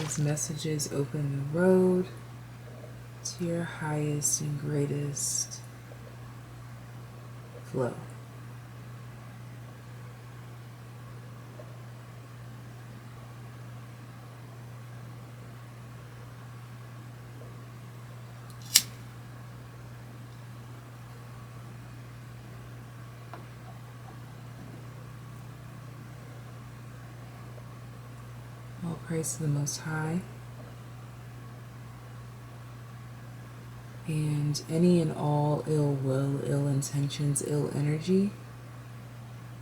These messages open the road to your highest and greatest flow. All praise to the Most High. And any and all ill will, ill intentions, ill energy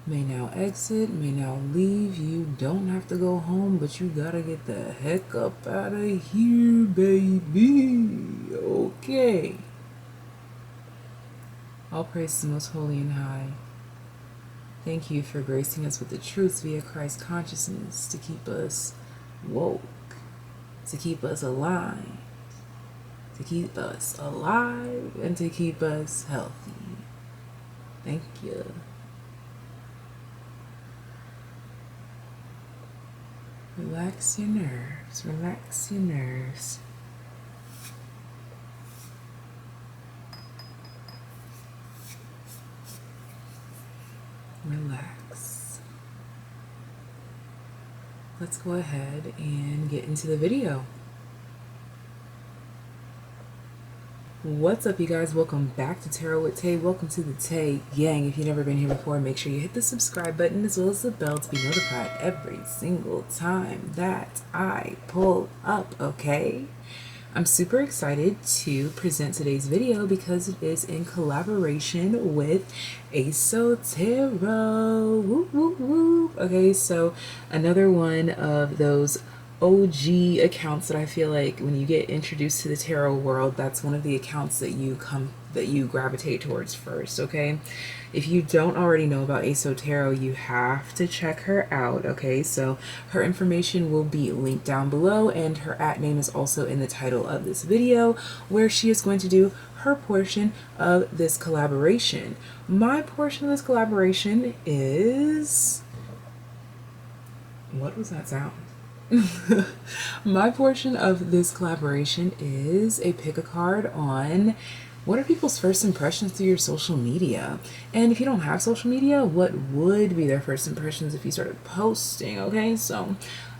may now exit, may now leave. You don't have to go home, but you gotta get the heck up out of here, baby. Okay. All praise to the Most Holy and High. Thank you for gracing us with the truths via Christ consciousness to keep us woke, to keep us alive, to keep us alive, and to keep us healthy. Thank you. Relax your nerves, relax your nerves. Relax. Let's go ahead and get into the video. What's up, you guys? Welcome back to Tarot with Tay. Welcome to the Tay Gang. If you've never been here before, make sure you hit the subscribe button as well as the bell to be notified every single time that I pull up, okay? I'm super excited to present today's video because it is in collaboration with Tarot. Whoop, whoop, whoop. Okay, so another one of those OG accounts that I feel like when you get introduced to the tarot world, that's one of the accounts that you gravitate towards first, okay? If you don't already know about Tarot, you have to check her out, okay? So her information will be linked down below, and her @name is also in the title of this video, where she is going to do her portion of this collaboration. My portion of this collaboration is... What was that sound? My portion of this collaboration is a pick a card on what are people's first impressions through your social media. And if you don't have social media, what would be their first impressions if you started posting, okay? So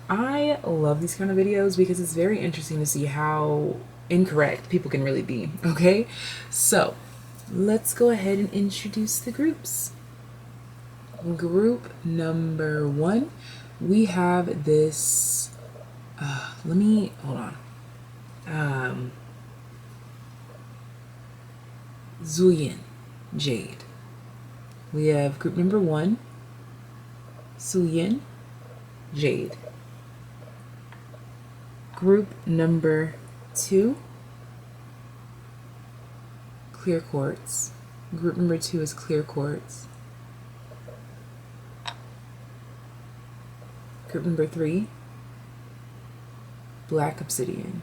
I love these kind of videos because it's very interesting to see how incorrect people can really be, okay? So let's go ahead and introduce the groups. Group number 1, we have this, hold on. Zuyin Jade. We have group number 1, Suyin Jade. Group number 2, Clear Quartz. Group number 2 is Clear Quartz. Group number 3, Black Obsidian.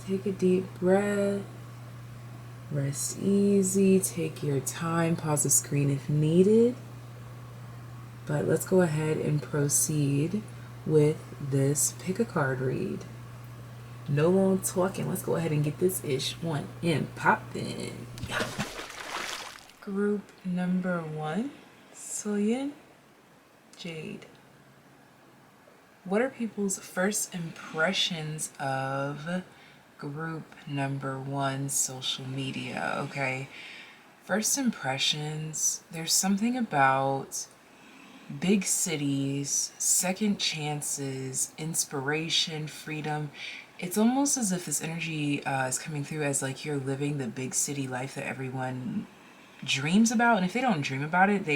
Take a deep breath, rest easy, take your time, pause the screen if needed. But let's go ahead and proceed with this pick a card read. No long talking, let's go ahead and get this ish one in poppin'. Yeah. Group number 1, Suyin Jade. What are people's first impressions of group number 1, social media? Okay, first impressions, there's something about big cities, second chances, inspiration, freedom. It's almost as if this energy is coming through as like you're living the big city life that everyone dreams about. And if they don't dream about it,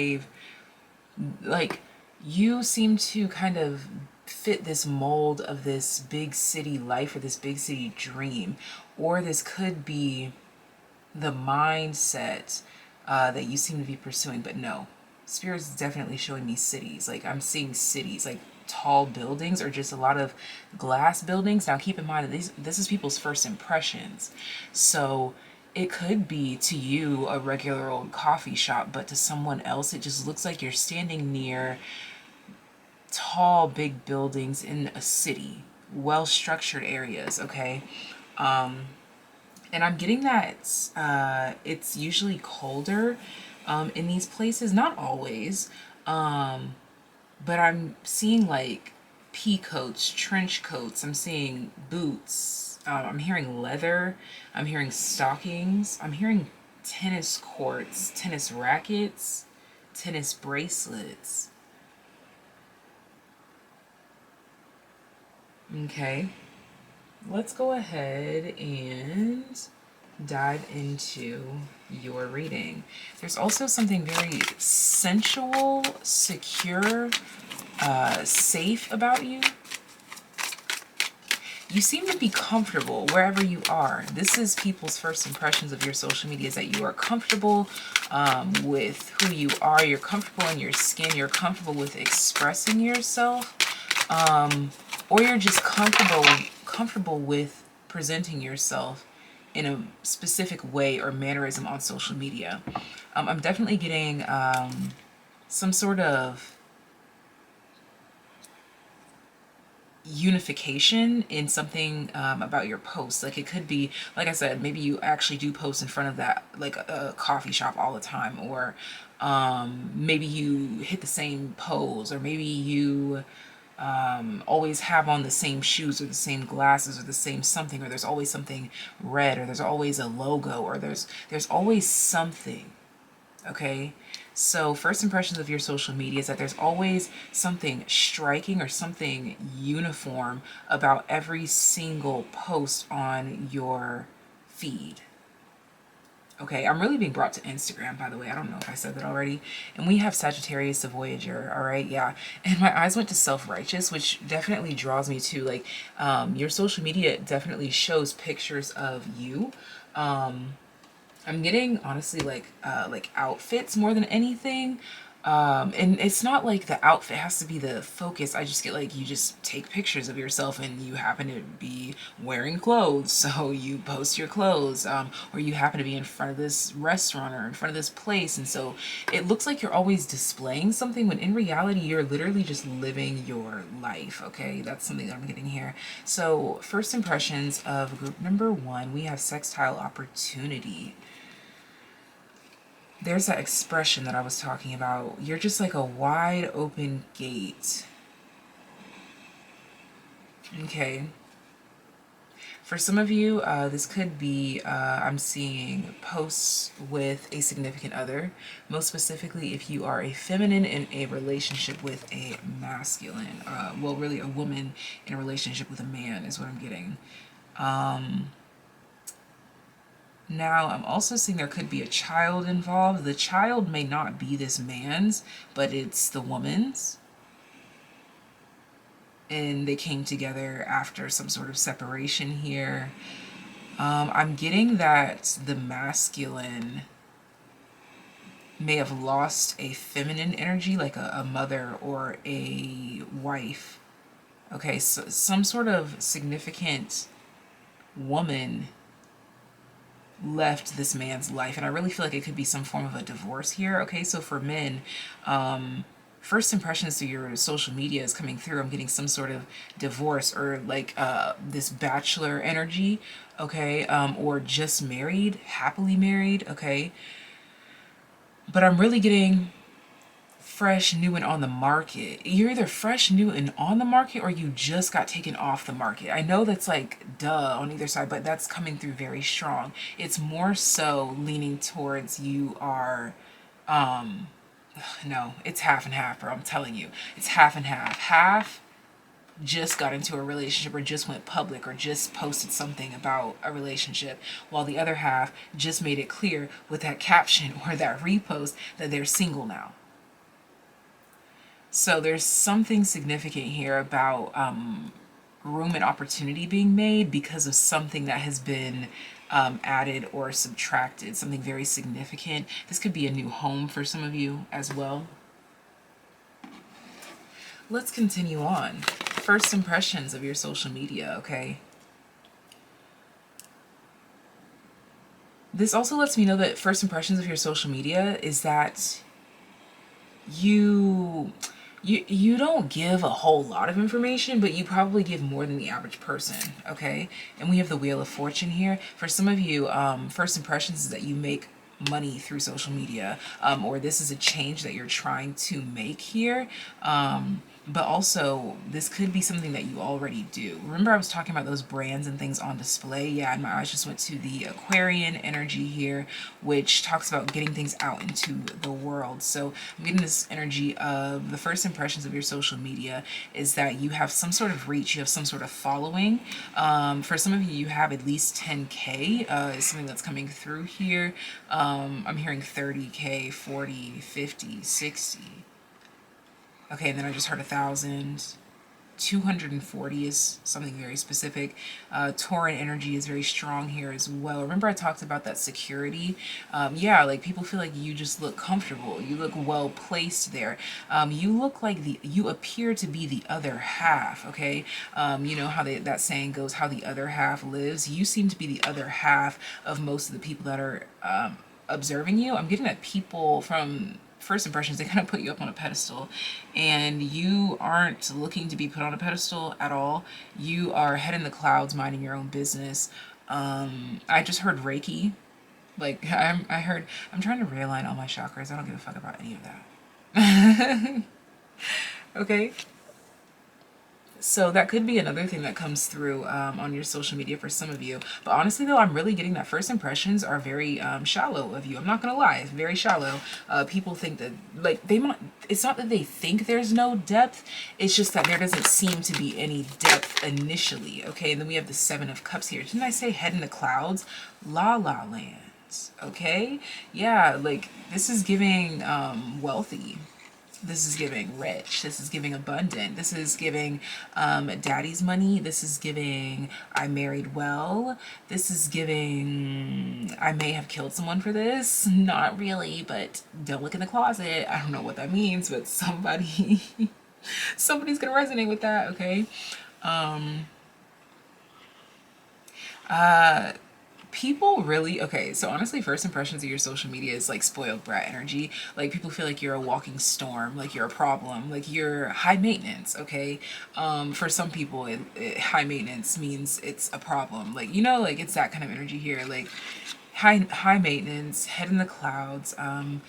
you seem to kind of fit this mold of this big city life or this big city dream. Or this could be the mindset that you seem to be pursuing. But no, Spirit's definitely showing me cities. Like I'm seeing cities, like tall buildings or just a lot of glass buildings. Now keep in mind that this is people's first impressions. So it could be to you a regular old coffee shop, but to someone else, it just looks like you're standing near tall, big buildings in a city, well-structured areas, okay? And I'm getting that it's usually colder in these places, not always, but I'm seeing like pea coats, trench coats, I'm seeing boots, I'm hearing leather, I'm hearing stockings, I'm hearing tennis courts, tennis rackets, tennis bracelets. Okay, let's go ahead and dive into your reading. There's also something very sensual, secure, safe about you. You seem to be comfortable wherever you are. This is people's first impressions of your social media, is that you are comfortable with who you are. You're comfortable in your skin. You're comfortable with expressing yourself. Or you're just comfortable with presenting yourself in a specific way or mannerism on social media. I'm definitely getting some sort of unification in something about your posts. Like, it could be, like I said, maybe you actually do post in front of that, like a coffee shop all the time, or maybe you hit the same pose, or maybe you always have on the same shoes or the same glasses or the same something, or there's always something red, or there's always a logo, or there's always something. Okay, so first impressions of your social media is that there's always something striking or something uniform about every single post on your feed. Okay, I'm really being brought to Instagram, by the way. I don't know if I said that already. And we have Sagittarius to Voyager, all right? Yeah. And my eyes went to self-righteous, which definitely draws me to, like, your social media definitely shows pictures of you. I'm getting, honestly, like outfits more than anything. And it's not like the outfit has to be the focus. I just get, like, you just take pictures of yourself and you happen to be wearing clothes, so you post your clothes, or you happen to be in front of this restaurant or in front of this place, and so it looks like you're always displaying something, when in reality you're literally just living your life. Okay, that's something that I'm getting here. So first impressions of group number 1, we have sextile opportunity. There's that expression that I was talking about. You're just like a wide open gate. Okay. For some of you, this could be, I'm seeing posts with a significant other. Most specifically, if you are a feminine in a relationship with a masculine. Well, really a woman in a relationship with a man is what I'm getting. Now, I'm also seeing there could be a child involved. The child may not be this man's, but it's the woman's. And they came together after some sort of separation here. I'm getting that the masculine may have lost a feminine energy, like a mother or a wife. Okay, so some sort of significant woman left this man's life, and I really feel like it could be some form of a divorce here. Okay, so for men, first impressions through your social media is coming through. I'm getting some sort of divorce, or like this bachelor energy, okay, or just married, happily married, okay. But I'm really getting fresh, new, and on the market. You're either fresh, new, and on the market, or you just got taken off the market. I know that's like duh on either side, but that's coming through very strong. It's more so leaning towards you are, no, it's half and half, bro. I'm telling you, it's half and half. Half just got into a relationship, or just went public, or just posted something about a relationship, while the other half just made it clear with that caption or that repost that they're single now. So there's something significant here about room and opportunity being made because of something that has been added or subtracted, something very significant. This could be a new home for some of you as well. Let's continue on. First impressions of your social media, okay? This also lets me know that first impressions of your social media is that you don't give a whole lot of information, but you probably give more than the average person, okay? And we have the Wheel of Fortune here. For some of you, first impressions is that you make money through social media, or this is a change that you're trying to make here. But also, this could be something that you already do. Remember I was talking about those brands and things on display? Yeah, and my eyes just went to the Aquarian energy here, which talks about getting things out into the world. So I'm getting this energy of the first impressions of your social media is that you have some sort of reach, you have some sort of following. For some of you, you have at least 10K is something that's coming through here. I'm hearing 30K, 40, 50, 60. Okay, and then I just heard 1,000. 240 is something very specific. Tauran energy is very strong here as well. Remember I talked about that security? Yeah, like people feel like you just look comfortable. You look well placed there. You look like you appear to be the other half, okay? You know how that saying goes, how the other half lives? You seem to be the other half of most of the people that are observing you. I'm getting that people from first impressions, they kind of put you up on a pedestal, and you aren't looking to be put on a pedestal at all. You are head in the clouds, minding your own business. I just heard Reiki. Like I'm trying to realign all my chakras. I don't give a fuck about any of that. Okay. So that could be another thing that comes through on your social media for some of you. But honestly, though, I'm really getting that first impressions are very shallow of you. I'm not going to lie. It's very shallow. People think that, like, it's not that they think there's no depth. It's just that there doesn't seem to be any depth initially. Okay, and then we have the Seven of Cups here. Didn't I say head in the clouds? La La Land. Okay? Yeah, like, this is giving wealthy. This is giving rich. This is giving abundant. This is giving daddy's money. This is giving I married well. This is giving I may have killed someone for this. Not really, but don't look in the closet. I don't know what that means, but somebody's gonna resonate with that, okay? People really, okay, so honestly, first impressions of your social media is like spoiled brat energy. Like people feel like you're a walking storm, like you're a problem, like you're high maintenance, okay? For some people, high maintenance means it's a problem. Like, you know, like it's that kind of energy here, like high maintenance, head in the clouds. I'm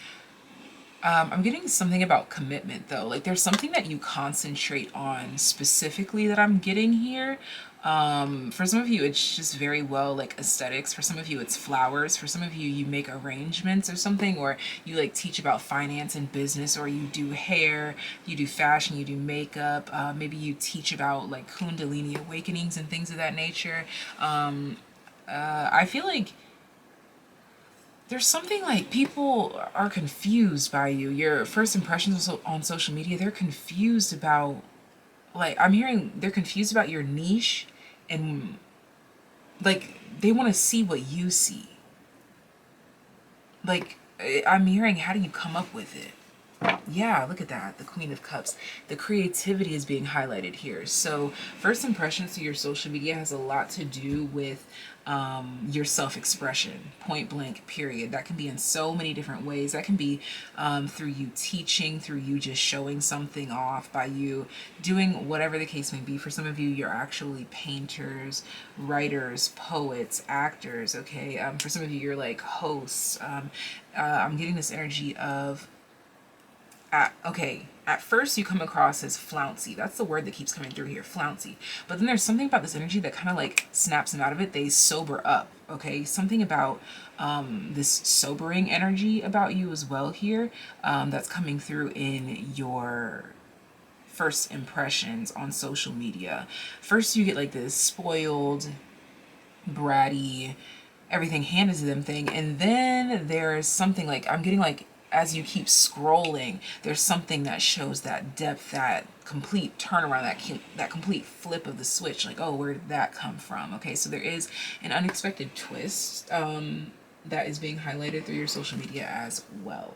getting something about commitment though. Like there's something that you concentrate on specifically that I'm getting here. For some of you, it's just very well like aesthetics. For some of you, it's flowers. For some of you, you make arrangements or something, or you like teach about finance and business, or you do hair, you do fashion, you do makeup. Maybe you teach about like Kundalini awakenings and things of that nature. I feel like there's something like people are confused by you. Your first impressions on social media, they're confused about, like, I'm hearing they're confused about your niche, and like they want to see what you see. Like, I'm hearing, how do you come up with it? Yeah, look at that. The Queen of Cups. The creativity is being highlighted here. So first impressions to your social media has a lot to do with your self-expression, point blank, period. That can be in so many different ways. That can be through you teaching, through you just showing something off, by you doing whatever the case may be. For some of you, you're actually painters, writers, poets, actors, okay? For some of you, you're like hosts. I'm getting this energy of at first you come across as flouncy. That's the word that keeps coming through here, flouncy. But then there's something about this energy that kind of like snaps them out of it. They sober up, okay? Something about this sobering energy about you as well here that's coming through in your first impressions on social media. First you get like this spoiled, bratty, everything handed to them thing, and then there's something like, I'm getting like, as you keep scrolling, there's something that shows that depth, that complete turnaround, that complete flip of the switch. Like, oh, where did that come from? Okay, so there is an unexpected twist that is being highlighted through your social media as well.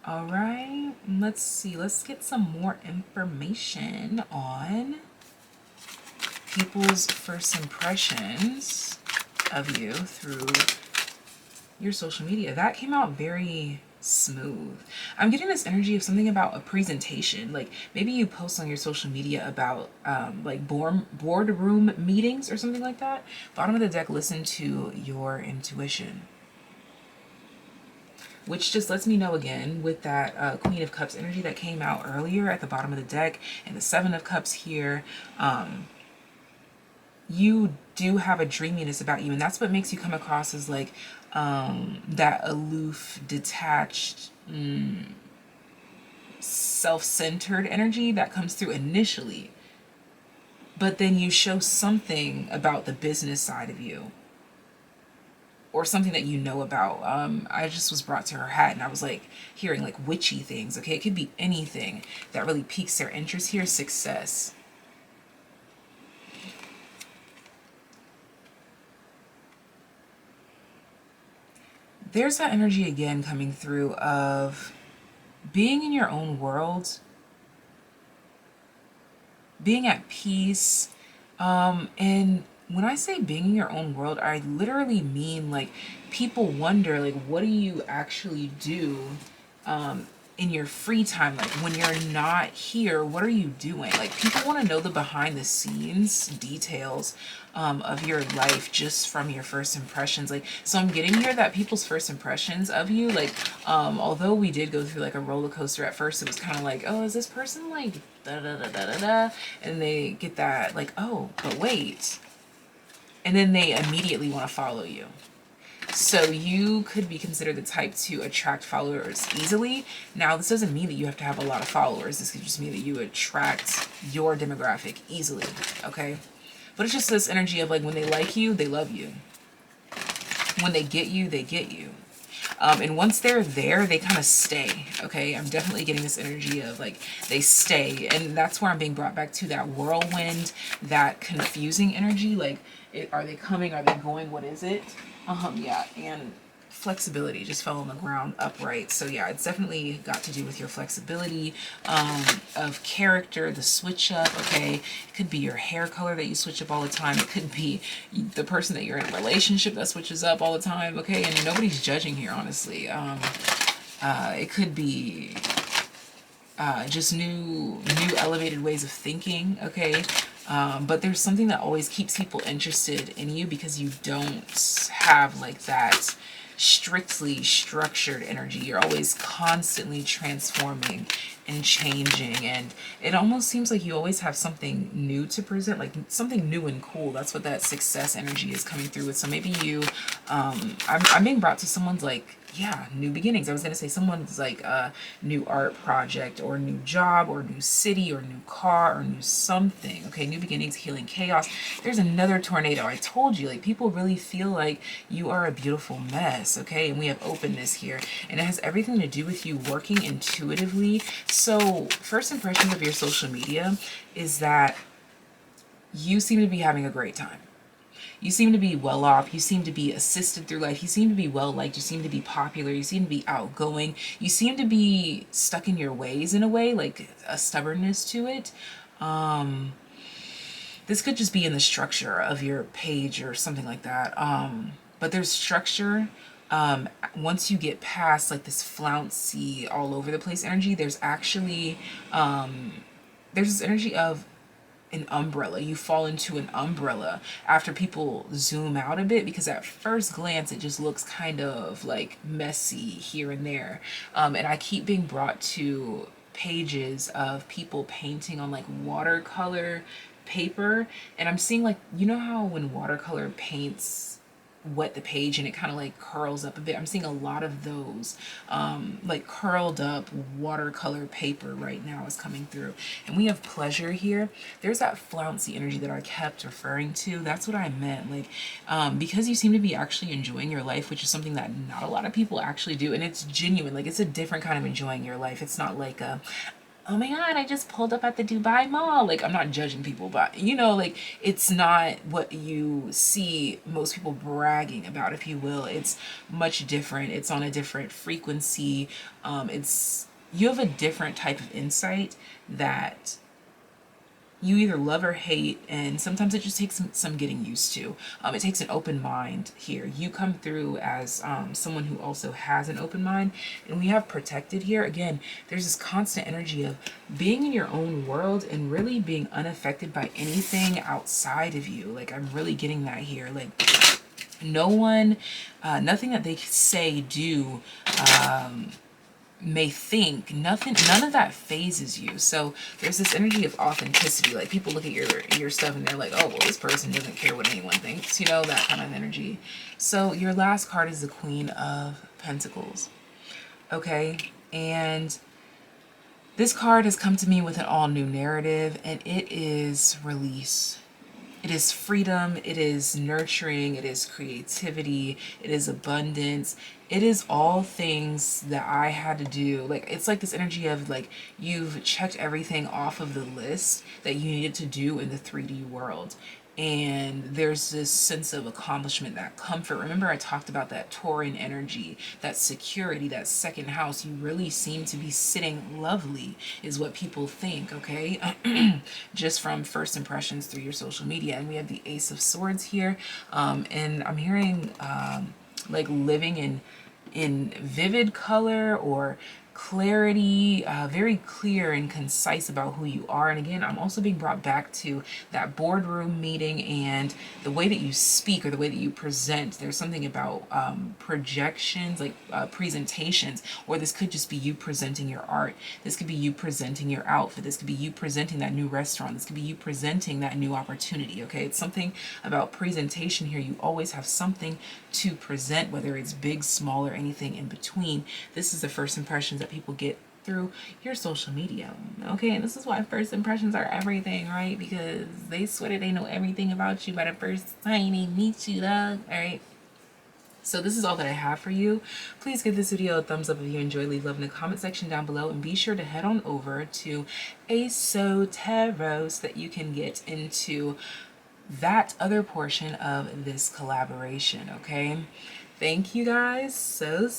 All right, let's see. Let's get some more information on people's first impressions of you through your social media. That came out very smooth. I'm getting this energy of something about a presentation. Like maybe you post on your social media about like boardroom meetings or something like that. Bottom of the deck, listen to your intuition. Which just lets me know again with that Queen of Cups energy that came out earlier at the bottom of the deck and the Seven of Cups here. You do have a dreaminess about you, and that's what makes you come across as like that aloof, detached, self-centered energy that comes through initially. But then you show something about the business side of you or something that you know about. I just was brought to her hat and I was like hearing like witchy things. Okay, it could be anything that really piques their interest here. Success. There's that energy again coming through of being in your own world, being at peace. And when I say being in your own world, I literally mean like people wonder, like, what do you actually do in your free time? Like when you're not here, what are you doing? Like people want to know the behind the scenes details of your life just from your first impressions. Like, so I'm getting here that people's first impressions of you, like, although we did go through like a roller coaster at first, it was kind of like, oh, is this person like da da da da da da? And they get that like, oh, but wait. And then they immediately want to follow you. So you could be considered the type to attract followers easily. Now, this doesn't mean that you have to have a lot of followers. This could just mean that you attract your demographic easily, okay? But it's just this energy of like when they like you, they love you. When they get you, they get you. And once they're there, they kind of stay, okay? I'm definitely getting this energy of like they stay. And that's where I'm being brought back to that whirlwind, that confusing energy. Like, are they coming? Are they going? What is it? Yeah, and flexibility just fell on the ground upright. So yeah, it's definitely got to do with your flexibility of character, the switch up, okay? It could be your hair color that you switch up all the time. It could be the person that you're in a relationship that switches up all the time, okay? And nobody's judging here, honestly. It could be just new elevated ways of thinking, okay? But there's something that always keeps people interested in you because you don't have like that strictly structured energy. You're always constantly transforming and changing, and it almost seems like you always have something new to present, like something new and cool. That's what that success energy is coming through with. So maybe you I'm being brought to someone's like, yeah, new beginnings. I was going to say someone's like a new art project or new job or new city or new car or new something. Okay, new beginnings, healing chaos. There's another tornado. I told you, like people really feel like you are a beautiful mess. Okay, and we have openness here, and it has everything to do with you working intuitively. So first impressions of your social media is that you seem to be having a great time. You seem to be well off. You seem to be assisted through life. You seem to be well liked. You seem to be popular. You seem to be outgoing. You seem to be stuck in your ways in a way, like a stubbornness to it. This could just be in the structure of your page or something like that. But there's structure. Once you get past like this flouncy all over the place energy, there's actually there's this energy of an umbrella. You fall into an umbrella after people zoom out a bit, because at first glance it just looks kind of like messy here and there. And I keep being brought to pages of people painting on like watercolor paper, and I'm seeing like, you know how when watercolor paints wet the page and it kind of like curls up a bit. I'm seeing a lot of those like curled up watercolor paper right now is coming through. And we have pleasure here. There's that flouncy energy that I kept referring to. That's what I meant. Like because you seem to be actually enjoying your life, which is something that not a lot of people actually do, and it's genuine. Like it's a different kind of enjoying your life. It's not like a, oh my god, I just pulled up at the Dubai Mall. Like, I'm not judging people, but, you know, like, it's not what you see most people bragging about, if you will. It's much different. It's on a different frequency. You have a different type of insight that you either love or hate, and sometimes it just takes some getting used to. It takes an open mind here. You come through as someone who also has an open mind, and we have protected here. Again, there's this constant energy of being in your own world and really being unaffected by anything outside of you. Like, I'm really getting that here. Like, no one, nothing that they say, do, may think, none of that phases you. So there's this energy of authenticity. Like, people look at your stuff and they're like, oh, well, this person doesn't care what anyone thinks, you know, that kind of energy. So your last card is the Queen of Pentacles. Okay, and this card has come to me with an all new narrative, and it is release. It is freedom, it is nurturing, it is creativity, it is abundance. It is all things that I had to do. Like, it's like this energy of like, you've checked everything off of the list that you needed to do in the 3D world. And there's this sense of accomplishment, that comfort. Remember, I talked about that Taurean energy, that security, that second house. You really seem to be sitting lovely, is what people think, okay? Just from first impressions through your social media. And we have the Ace of Swords here. And I'm hearing like living in vivid color or clarity, very clear and concise about who you are. And again, I'm also being brought back to that boardroom meeting and the way that you speak or the way that you present. There's something about projections, like presentations, or this could just be you presenting your art. This could be you presenting your outfit. This could be you presenting that new restaurant. This could be you presenting that new opportunity. Okay, it's something about presentation here. You always have something to present, whether it's big, small, or anything in between. This is the first impressions that people get through your social media. Okay, and this is why first impressions are everything, right? Because they swear that they know everything about you by the first time they meet you, dog. All right. So this is all that I have for you. Please give this video a thumbs up if you enjoyed. Leave love in the comment section down below, and be sure to head on over to ASO Tarot so that you can get into that other portion of this collaboration. Okay, thank you guys so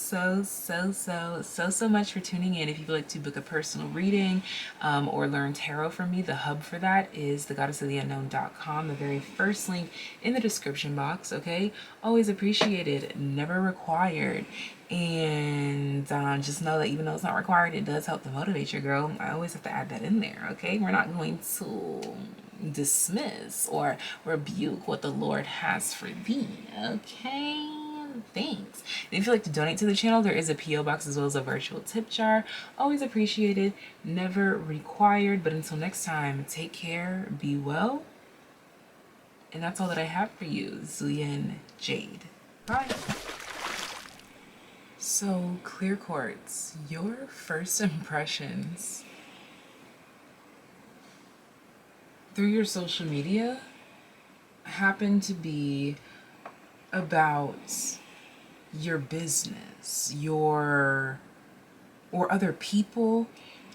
much for tuning in. If you'd like to book a personal reading or learn tarot from me, the hub for that is thegoddessoftheunknown.com, the very first link in the description box. Okay, always appreciated, never required. And just know that even though it's not required, it does help to motivate your girl. I always have to add that in there. Okay, we're not going to dismiss or rebuke what the Lord has for thee. Okay, thanks. And if you'd like to donate to the channel, there is a P.O. box as well as a virtual tip jar. Always appreciated, never required. But until next time, take care, be well, and that's all that I have for you, Zulian Jade. Bye. So, clear quartz, your first impressions through your social media happen to be about your business, or other people.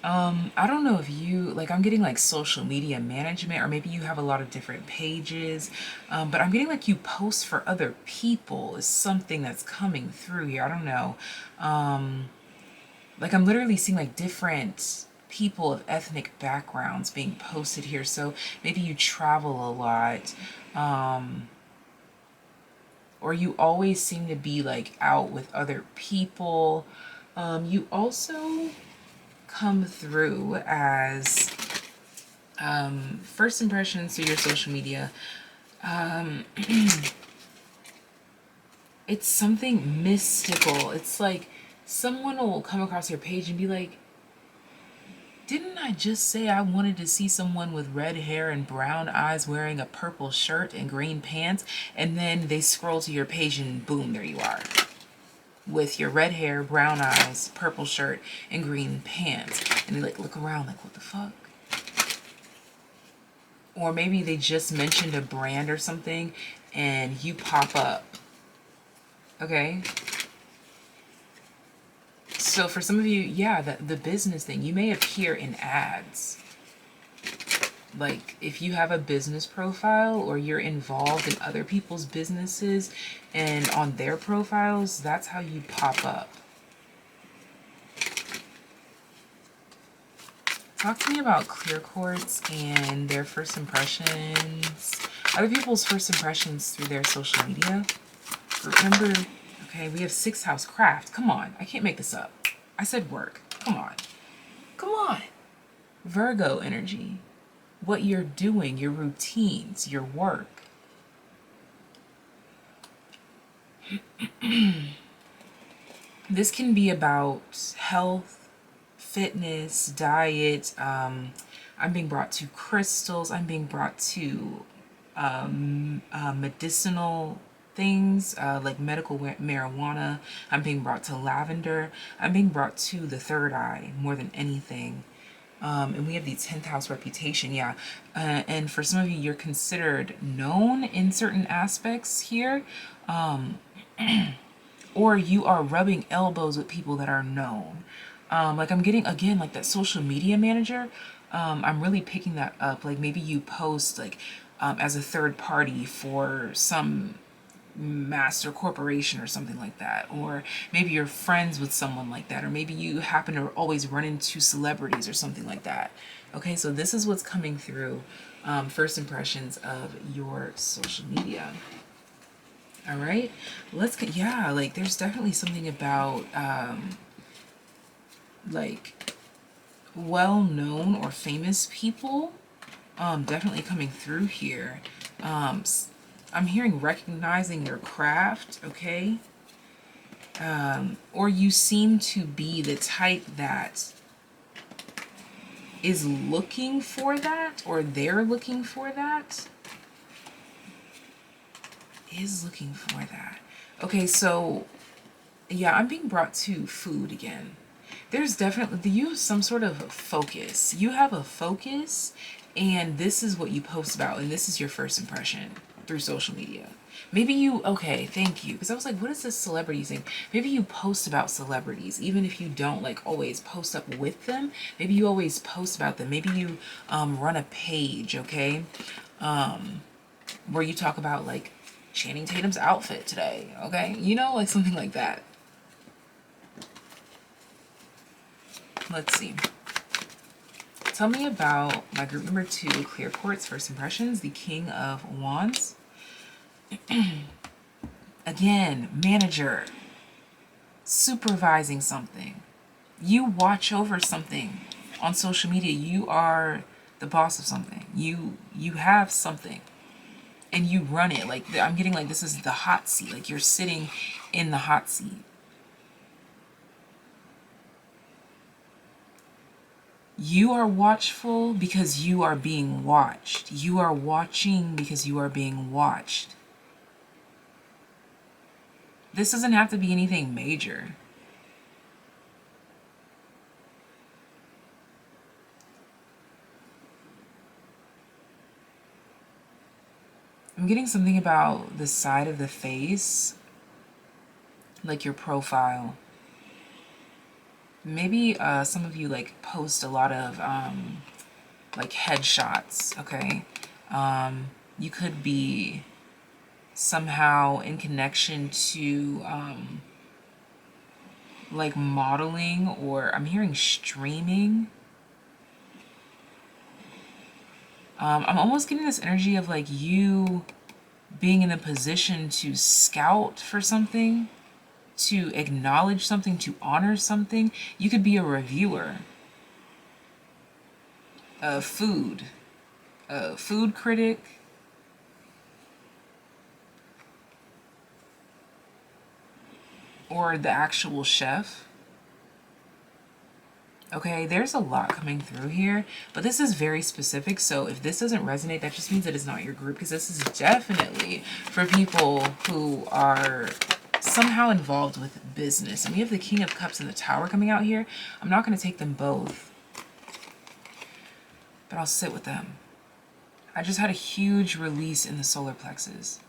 I don't know if you, like, I'm getting like social media management, or maybe you have a lot of different pages, but I'm getting like you post for other people is something that's coming through here. I don't know. Like, I'm literally seeing like different people of ethnic backgrounds being posted here. So maybe you travel a lot, or you always seem to be like out with other people. You also come through as first impressions through your social media. It's something mystical. It's like someone will come across your page and be like, didn't I just say I wanted to see someone with red hair and brown eyes wearing a purple shirt and green pants? And then they scroll to your page and boom, there you are, with your red hair, brown eyes, purple shirt, and green pants. And they like look around like, what the fuck? Or maybe they just mentioned a brand or something and you pop up. Okay? So for some of you, yeah, the business thing, you may appear in ads. Like, if you have a business profile or you're involved in other people's businesses and on their profiles, that's how you pop up. That's Talk to me about clear quartz and their first impressions. Other people's first impressions through their social media. Remember, okay, we have 6th house craft. Come on, I can't make this up. I said work. Come on. Come on. Virgo energy. What you're doing, your routines, your work. This can be about health, fitness, diet. I'm being brought to crystals. I'm being brought to medicinal things like medical marijuana. I'm being brought to lavender. I'm being brought to the third eye more than anything. And we have the 10th house reputation, yeah. And for some of you, you're considered known in certain aspects here. Or you are rubbing elbows with people that are known. Like I'm getting, again, like that social media manager. I'm really picking that up. Like maybe you post like as a third party for some master corporation or something like that, or maybe you're friends with someone like that, or maybe you happen to always run into celebrities or something like that. Okay, so this is what's coming through. First impressions of your social media. All right, let's get, yeah, like there's definitely something about like well-known or famous people definitely coming through here. I'm hearing recognizing your craft, okay? Or you seem to be the type that is looking for that, or they're looking for that. Is looking for that. Okay, so yeah, I'm being brought to food again. There's definitely, you have some sort of focus. You have a focus, and this is what you post about, and this is your first impression through social media. Maybe you, okay, thank you. Because I was like, what is this celebrity thing? Maybe you post about celebrities, even if you don't like always post up with them. Maybe you always post about them. Maybe you run a page, okay? Where you talk about like Channing Tatum's outfit today, okay? You know, like something like that. Let's see. Tell me about my group number 2, Clear Quartz, First Impressions, the King of Wands. Again, manager, supervising something. You watch over something on social media. You are the boss of something. You have something and you run it. Like I'm getting like this is the hot seat. Like you're sitting in the hot seat. You are watchful because you are being watched. You are watching because you are being watched. This doesn't have to be anything major. I'm getting something about the side of the face, like your profile. Maybe some of you like post a lot of like headshots, okay? You could be somehow in connection to like modeling, or I'm hearing streaming. I'm almost getting this energy of like you being in a position to scout for something, to acknowledge something, to honor something. You could be a reviewer of food, a food critic, or the actual chef. Okay, there's a lot coming through here, but this is very specific. So if this doesn't resonate, that just means that it's not your group, because this is definitely for people who are somehow involved with business. And we have the King of Cups and the Tower coming out here. I'm not going to take them both, but I'll sit with them. I just had a huge release in the solar plexus.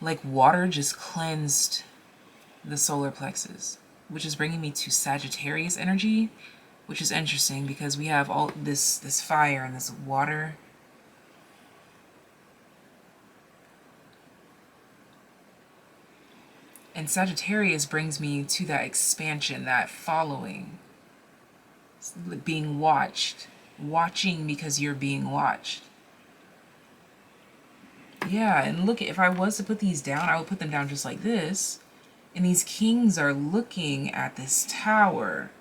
Like water just cleansed the solar plexus, which is bringing me to Sagittarius energy, which is interesting because we have all this fire and this water. And Sagittarius brings me to that expansion, that following, being watched, watching because you're being watched. Yeah, and look, if I was to put these down, I would put them down just like this. And these kings are looking at this tower.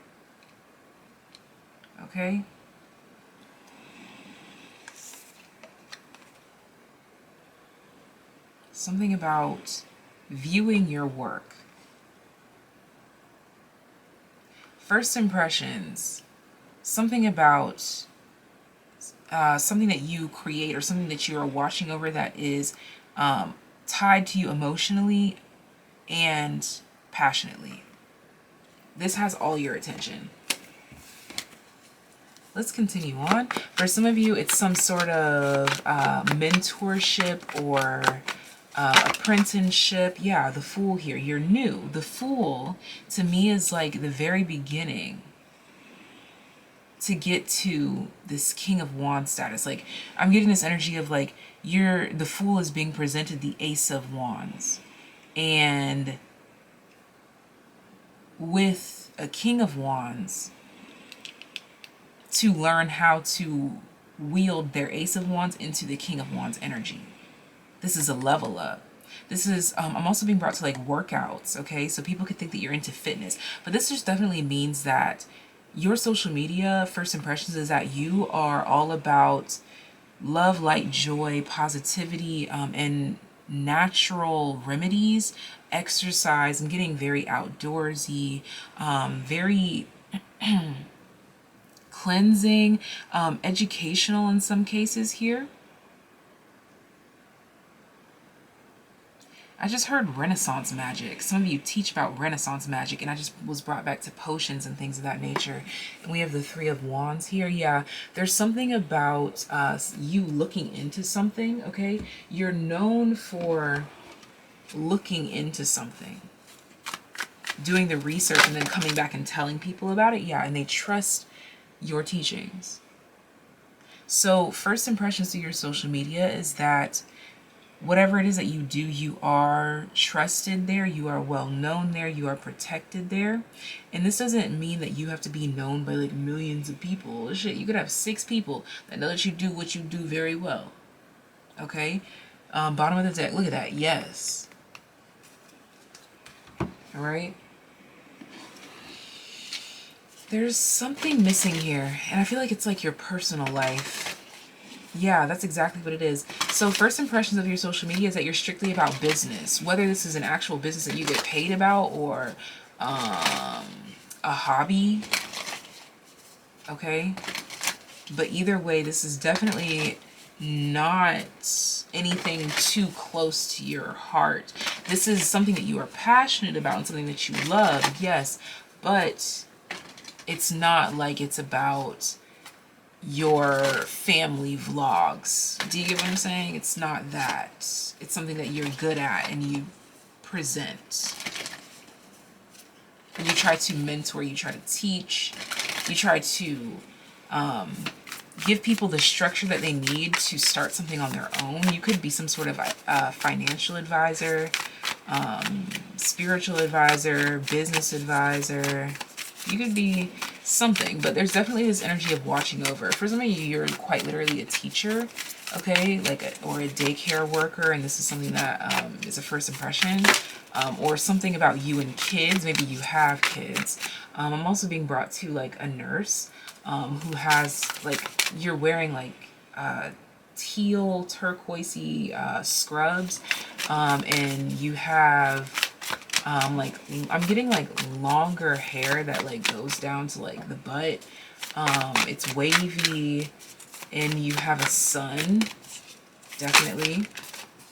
Okay? Something about viewing your work. First impressions. Something about something that you create or something that you are watching over that is tied to you emotionally and passionately. This has all your attention. Let's continue on. For some of you, it's some sort of mentorship or apprenticeship. Yeah, the Fool here. You're new. The Fool, to me, is like the very beginning to get to this King of Wands status. Like, I'm getting this energy of like, the Fool is being presented the Ace of Wands. And with a King of Wands, to learn how to wield their Ace of Wands into the King of Wands energy. This is a level up. This is, I'm also being brought to like workouts, okay? So people could think that you're into fitness, but this just definitely means that your social media first impressions is that you are all about love, light, joy, positivity, and natural remedies, exercise, and getting very outdoorsy, very cleansing, educational in some cases here. I just heard Renaissance magic. Some of you teach about Renaissance magic, and I just was brought back to potions and things of that nature. And we have the Three of Wands here. Yeah, there's something about you looking into something, okay? You're known for looking into something, doing the research, and then coming back and telling people about it. Yeah, and they trust your teachings. So first impressions to your social media is that whatever it is that you do, you are trusted there, you are well known there, you are protected there. And this doesn't mean that you have to be known by like millions of people. Shit, you could have 6 people that know that you do what you do very well. Okay? Bottom of the deck, look at that. Yes. All right? There's something missing here, and I feel like it's like your personal life. Yeah, that's exactly what it is. So first impressions of your social media is that you're strictly about business, whether this is an actual business that you get paid about or a hobby. Okay? But either way, this is definitely not anything too close to your heart. This is something that you are passionate about and something that you love, yes, but it's not like it's about your family vlogs. Do you get what I'm saying? It's not that. It's something that you're good at and you present. And you try to mentor, you try to teach, you try to give people the structure that they need to start something on their own. You could be some sort of financial advisor, spiritual advisor, business advisor. You could be something, but there's definitely this energy of watching over. For some of you, you're quite literally a teacher, okay, or a daycare worker, and this is something that is a first impression, or something about you and kids. Maybe you have kids. I'm also being brought to like a nurse who has like, you're wearing like teal turquoisey scrubs, and you have like, I'm getting like longer hair that like goes down to like the butt. It's wavy, and you have a son, definitely.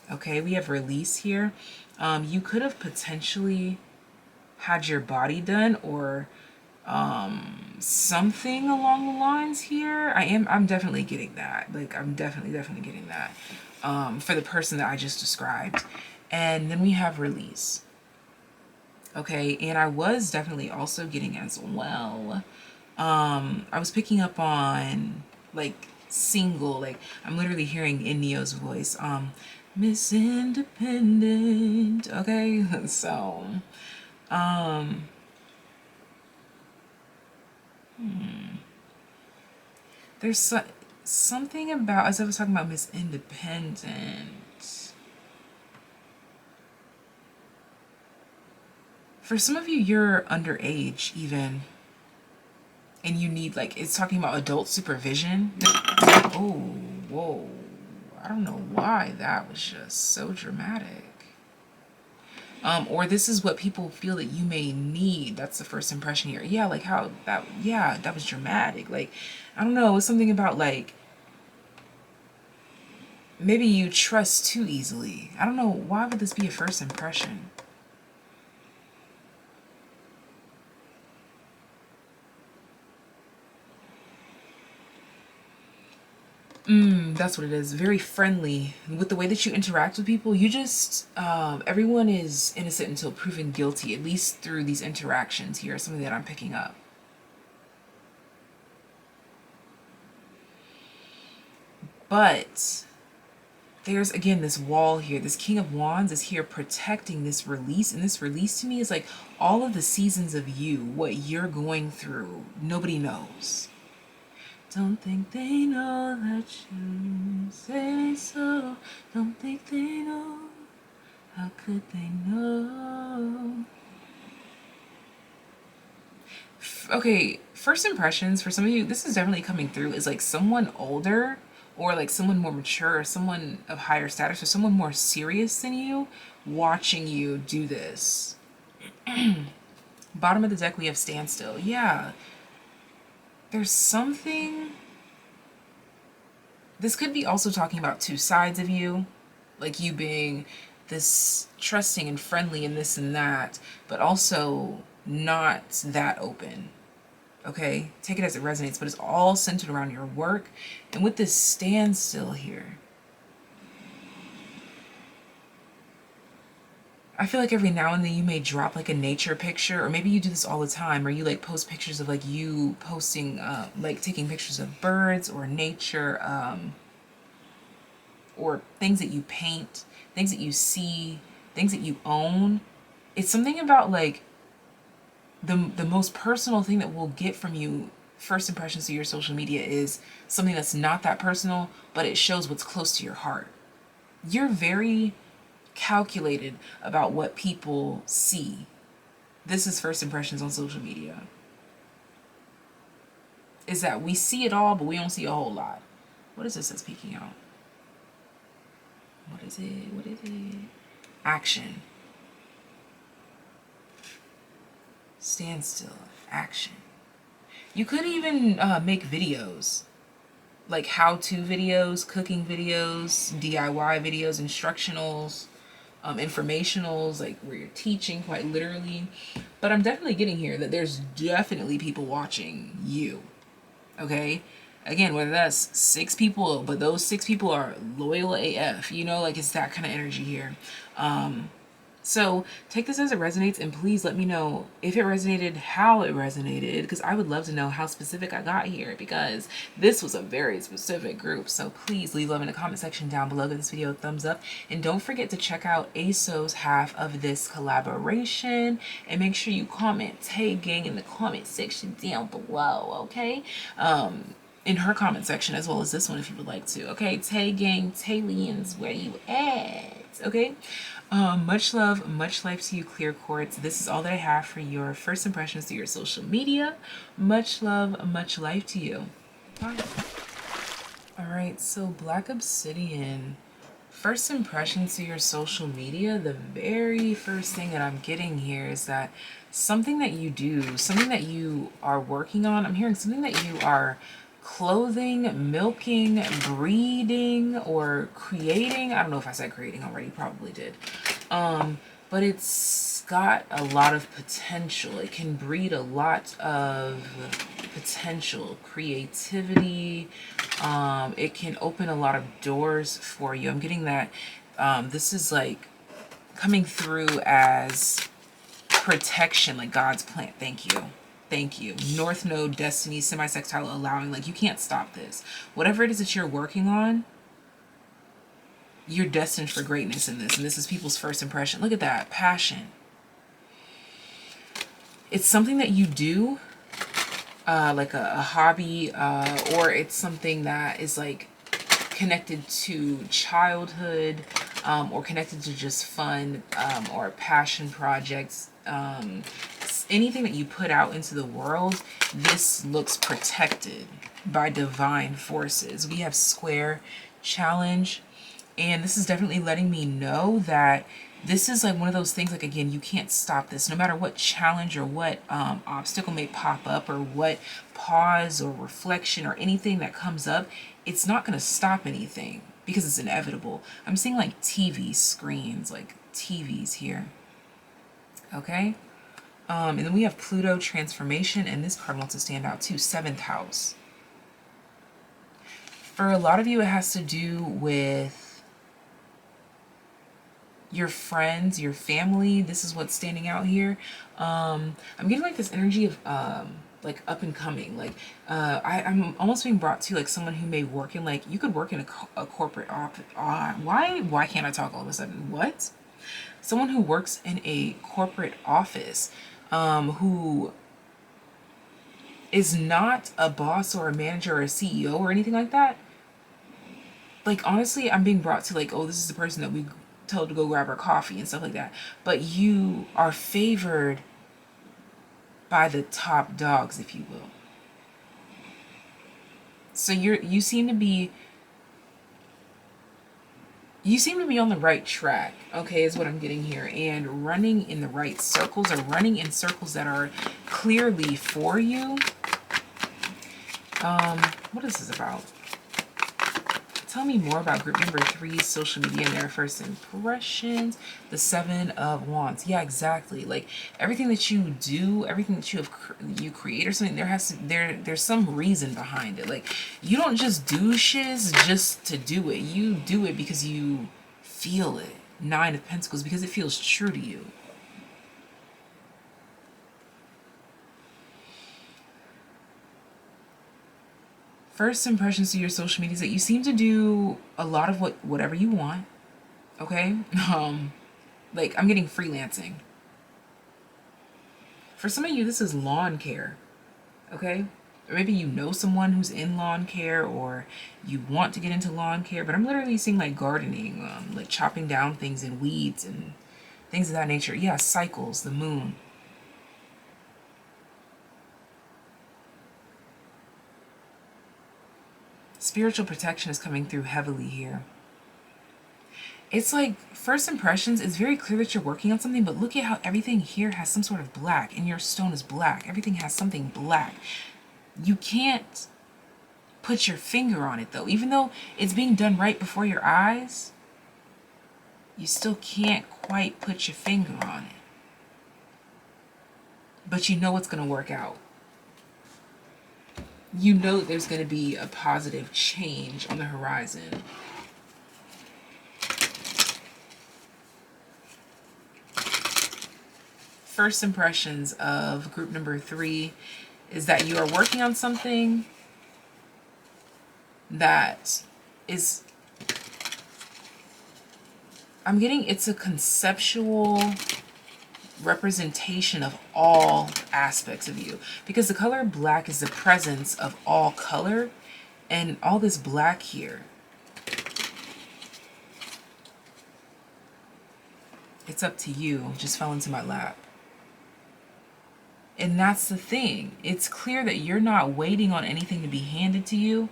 Okay, we have release here. You could have potentially had your body done or something along the lines here. I'm definitely getting that. Like, I'm definitely getting that for the person that I just described. And then we have release. Okay, and I was definitely also getting as well. I was picking up on like single, like I'm literally hearing in Neo's voice, Miss Independent. okay? So, there's something about, as I was talking about Miss Independent. For some of you, you're underage even. And you need, like, it's talking about adult supervision. Oh, whoa. I don't know why that was just so dramatic. Or this is what people feel that you may need. That's the first impression here. Yeah, like how that, yeah, that was dramatic. Like, I don't know, it's something about, like, maybe you trust too easily. I don't know, why would this be a first impression? That's what it is. Very friendly. With the way that you interact with people, you just, everyone is innocent until proven guilty, at least through these interactions here, something that I'm picking up. But there's, again, this wall here. This King of Wands is here protecting this release. And this release to me is like all of the seasons of you, what you're going through, nobody knows. Don't think they know that you say so. Don't think they know. How could they know? Okay, first impressions for some of you, this is definitely coming through, is like someone older or like someone more mature or someone of higher status or someone more serious than you watching you do this. Bottom of the deck, we have standstill. Yeah. There's something. This could be also talking about two sides of you, like you being this trusting and friendly and this and that, but also not that open. Okay? Take it as it resonates, but it's all centered around your work. And with this standstill here, I feel like every now and then you may drop like a nature picture, or maybe you do this all the time, or you like post pictures of like you posting, like taking pictures of birds or nature, or things that you paint, things that you see, things that you own. It's something about like the most personal thing that we'll get from you, first impressions through your social media, is something that's not that personal, but it shows what's close to your heart. You're very calculated about what people see. This is first impressions on social media. Is that we see it all, but we don't see a whole lot. What is this that's peeking out? What is it? What is it? Action. Standstill. Action. You could even make videos. Like how-to videos, cooking videos, DIY videos, instructionals, informationals, like where you're teaching quite literally. But I'm definitely getting here that there's definitely people watching you. Okay? Again, whether that's 6 people, but those 6 people are loyal AF, you know, like it's that kind of energy here. So take this as it resonates, and please let me know if it resonated, how it resonated, because I would love to know how specific I got here, because this was a very specific group. So please leave love in the comment section down below. Give this video a thumbs up, and don't forget to check out ASO's half of this collaboration, and make sure you comment "Tay Gang" in the comment section down below, okay? In her comment section, as well as this one if you would like to. Okay, Tay Gang, Taylians, where you at? Okay. Much love, much life to you, Clear Quartz. This is all that I have for your first impressions through your social media. Much love, much life to you. Bye. Alright, so Black Obsidian. First impressions through your social media, the very first thing that I'm getting here is that something that you do, something that you are working on, I'm hearing something that you are clothing, milking, breeding, or creating. I don't know if I said creating already, probably did. But it's got a lot of potential. It can breed a lot of potential, creativity. It can open a lot of doors for you. I'm getting that this is like coming through as protection, like God's plan. Thank you. Thank you. North Node, Destiny, semi-sextile, allowing, like you can't stop this. Whatever it is that you're working on, You're destined for greatness in this, and this is people's first impression. Look at that. Passion. It's something that you do, like a hobby, or it's something that is like connected to childhood, or connected to just fun, or passion projects. Anything that you put out into the world, this looks protected by divine forces. We have square, challenge, and this is definitely letting me know that this is like one of those things, like, again, you can't stop this. No matter what challenge or what obstacle may pop up, or what pause or reflection or anything that comes up, it's not going to stop anything because it's inevitable. I'm seeing like TV screens, like TVs here. Okay? And then we have Pluto transformation, and this card wants to stand out too, 7th house. For a lot of you, it has to do with your friends, your family. This is what's standing out here. I'm getting like this energy of like up and coming. Like I'm almost being brought to like someone who may work in, like, you could work in a corporate office. Why can't I talk all of a sudden? What? Someone who works in a corporate office, who is not a boss or a manager or a CEO or anything like that. Like, honestly, I'm being brought to like, oh, this is the person that we told to go grab our coffee and stuff like that. But you are favored by the top dogs, if you will. So you seem to be on the right track, okay, is what I'm getting here, and running in the right circles, or running in circles that are clearly for you. What is this about? Tell me more about group number 3's social media and their first impressions. The 7 of Wands. Yeah, exactly. Like, everything that you do, everything that you create or something, there's some reason behind it. Like, you don't just do shiz just to do it. You do it because you feel it. 9 of Pentacles, because it feels true to you. First impressions to your social media is that you seem to do a lot of whatever you want. Okay? Like, I'm getting freelancing. For some of you, this is lawn care. Okay? Or maybe you know someone who's in lawn care, or you want to get into lawn care, but I'm literally seeing like gardening, like chopping down things and weeds and things of that nature. Yeah, cycles, the moon. Spiritual protection is coming through heavily here. It's like, first impressions, it's very clear that you're working on something, but look at how everything here has some sort of black, and your stone is black. Everything has something black. You can't put your finger on it, though. Even though it's being done right before your eyes, you still can't quite put your finger on it. But you know it's going to work out. You know there's going to be a positive change on the horizon. First impressions of group number 3 is that you are working on something that is, I'm getting, it's a conceptual representation of all aspects of you, because the color black is the presence of all color, and all this black here, it's up to you, just fell into my lap. And that's the thing, it's clear that you're not waiting on anything to be handed to you.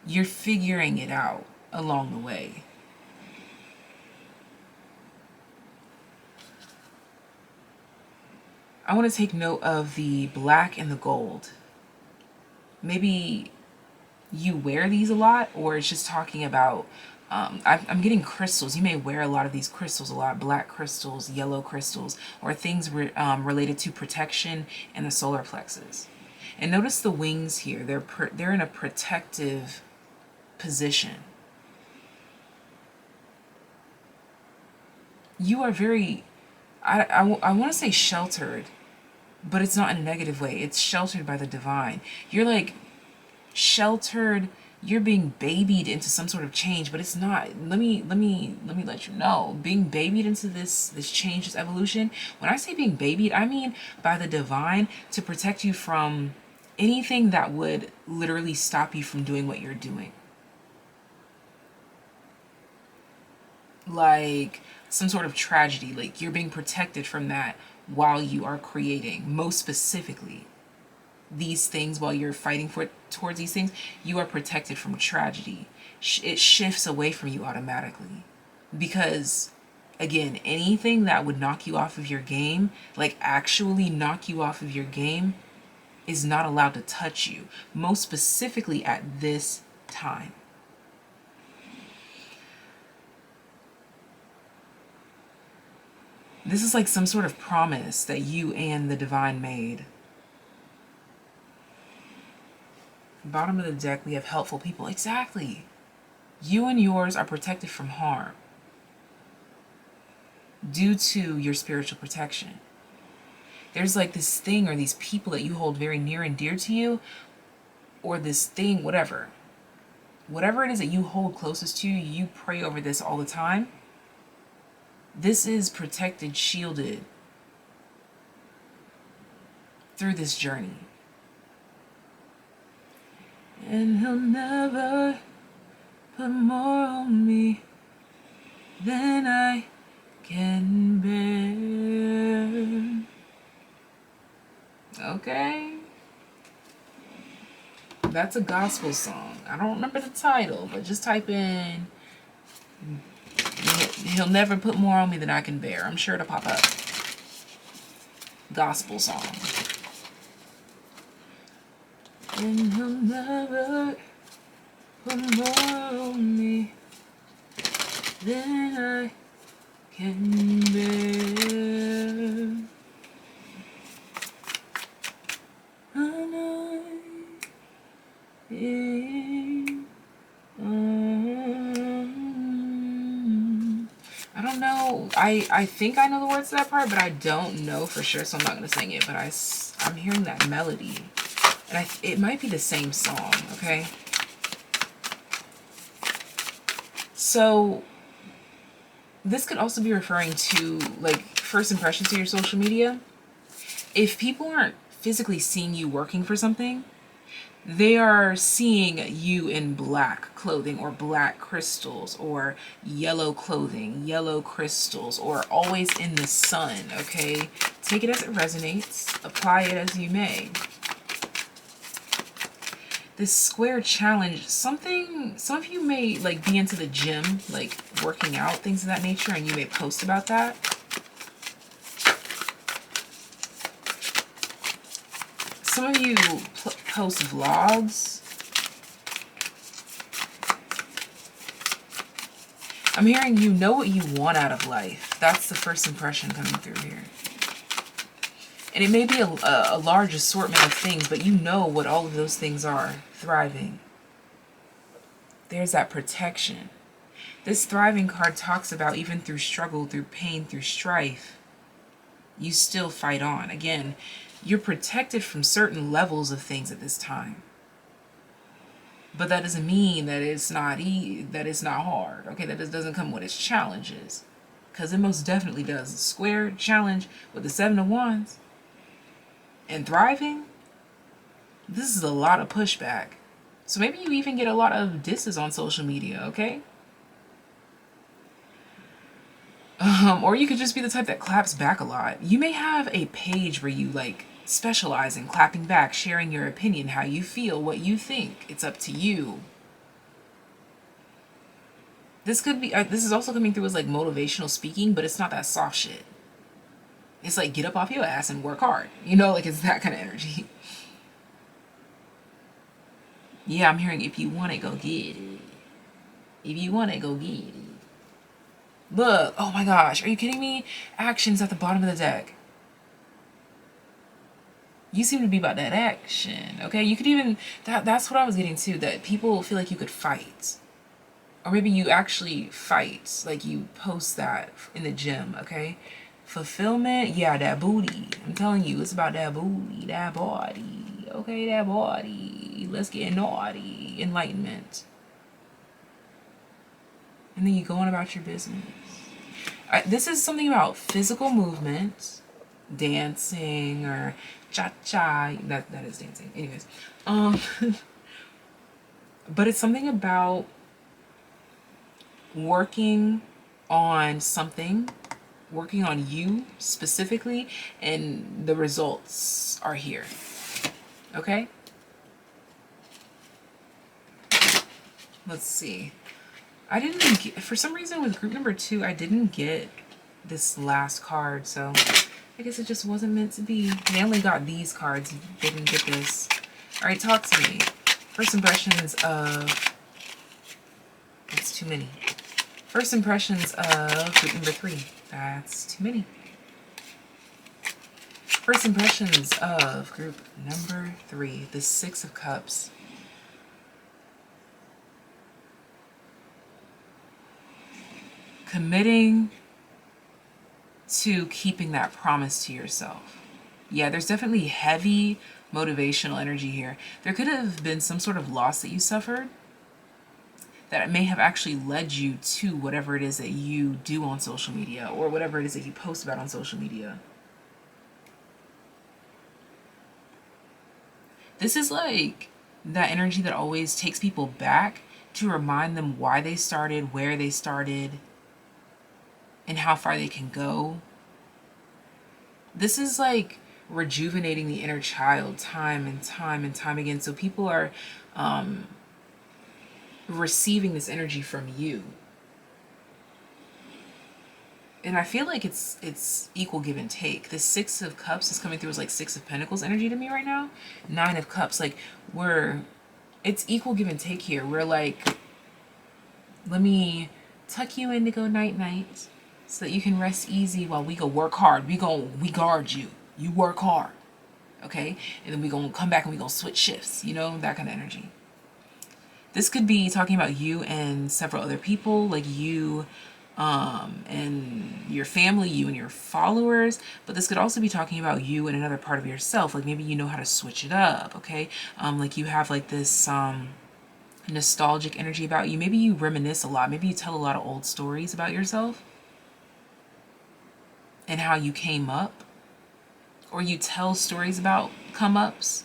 You're figuring it out along the way. I want to take note of the black and the gold. Maybe you wear these a lot, or it's just talking about, I'm getting crystals. You may wear a lot of these crystals a lot, black crystals, yellow crystals, or things related to protection and the solar plexus. And notice the wings here. They're in a protective position. You are very, I want to say sheltered, but it's not in a negative way. It's sheltered by the divine. You're like sheltered you're being babied into some sort of change, but it's not. Let me let you know. Being babied into this change, this evolution. When I say being babied, I mean by the divine to protect you from anything that would literally stop you from doing what you're doing. Like some sort of tragedy, like you're being protected from that while you are creating. Most specifically, these things, while you're fighting for towards these things, you are protected from tragedy. It shifts away from you automatically, because again, anything that would knock you off of your game, like actually knock you off of your game, is not allowed to touch you, most specifically at this time. This is like some sort of promise that you and the divine made. Bottom of the deck, we have helpful people. Exactly. You and yours are protected from harm due to your spiritual protection. There's like this thing or these people that you hold very near and dear to you, or this thing, whatever it is that you hold closest to you, you pray over this all the time. This is protected, shielded through this journey. And he'll never put more on me than I can bear. Okay? That's a gospel song. I don't remember the title, but just type in "He'll never put more on me than I can bear." I'm sure it'll pop up. Gospel song. And he'll never put more on me than I can bear. I don't know. I think I know the words to that part, but I don't know for sure, so I'm not going to sing it. But I'm hearing that melody. And it might be the same song, okay? So this could also be referring to like first impressions to your social media. If people aren't physically seeing you working for something, they are seeing you in black clothing or black crystals or yellow clothing, yellow crystals, or always in the sun, okay? Take it as it resonates, apply it as you may. This square challenge, some of you may like be into the gym, like working out, things of that nature, and you may post about that. Some of you post vlogs. I'm hearing you know what you want out of life. That's the first impression coming through here. And it may be a large assortment of things, but you know what all of those things are. Thriving. There's that protection. This thriving card talks about even through struggle, through pain, through strife, you still fight on. Again, you're protected from certain levels of things at this time. But that doesn't mean that it's not that it's not hard. Okay, that doesn't come with its challenges. Because it most definitely does. A square challenge with the 7 of Wands. And thriving, this is a lot of pushback. So maybe you even get a lot of disses on social media, okay? Or you could just be the type that claps back a lot. You may have a page where you like specialize in clapping back, sharing your opinion, how you feel, what you think. It's up to you. This could be, this is also coming through as like motivational speaking, but it's not that soft shit. It's like, get up off your ass and work hard. You know, like it's that kind of energy. Yeah, I'm hearing if you want it, go get it. If you want it, go get it. Look, oh my gosh, are you kidding me? Action's at the bottom of the deck. You seem to be about that action, okay? You could even, that's what I was getting to, that people feel like you could fight. Or maybe you actually fight, like you post that in the gym, okay? Fulfillment, yeah, that booty. I'm telling you, it's about that booty, that body, okay? That body. let's get naughty, enlightenment. And then you go on about your business. This is something about physical movement, dancing or cha-cha. That is dancing. Anyways. But it's something about working on something, working on you specifically, and the results are here. Okay? Let's see. I didn't get, for some reason with group number 2, I didn't get this last card, so I guess it just wasn't meant to be. They only got these cards. They didn't get this. All right, talk to me. First impressions of... That's too many. First impressions of group number 3. That's too many. First impressions of group number 3. The 6 of Cups. Committing to keeping that promise to yourself. Yeah, there's definitely heavy motivational energy here. There could have been some sort of loss that you suffered that may have actually led you to whatever it is that you do on social media or whatever it is that you post about on social media. This is like that energy that always takes people back to remind them why they started, where they started, and how far they can go. This is like rejuvenating the inner child time and time and time again. So people are receiving this energy from you. And I feel like it's equal give and take. The 6 of Cups is coming through as like 6 of Pentacles energy to me right now. 9 of Cups, like it's equal give and take here. We're like, let me tuck you in to go night night, so that you can rest easy while we go work hard. We guard you. You work hard. Okay? And then we gonna come back and we gonna switch shifts. You know, that kind of energy. This could be talking about you and several other people, like you and your family, you and your followers. But this could also be talking about you and another part of yourself. Like maybe you know how to switch it up, okay? Like you have like this nostalgic energy about you. Maybe you reminisce a lot. Maybe you tell a lot of old stories about yourself and how you came up, or you tell stories about come-ups.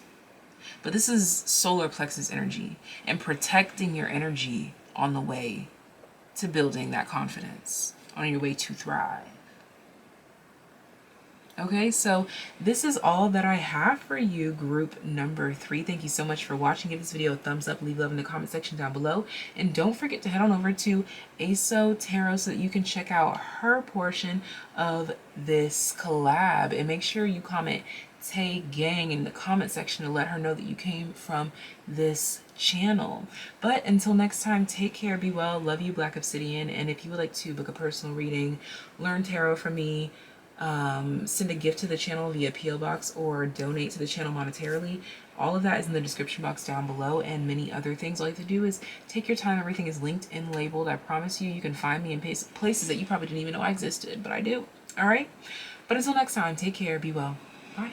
But this is solar plexus energy and protecting your energy on the way to building that confidence, on your way to thrive. Okay, so this is all that I have for you, group number 3. Thank you so much for watching. Give this video a thumbs up, leave love in the comment section down below. And don't forget to head on over to ASO Tarot so that you can check out her portion of this collab. And make sure you comment Tay Gang in the comment section to let her know that you came from this channel. But until next time, take care, be well, love you, Black Obsidian. And if you would like to book a personal reading, learn tarot from me, send a gift to the channel via P.O. Box, or donate to the channel monetarily, all of that is in the description box down below, and many other things. All you have to do is take your time. Everything is linked and labeled. I promise you, you can find me in places that you probably didn't even know I existed, but I do. All right? But until next time, take care, be well. Bye.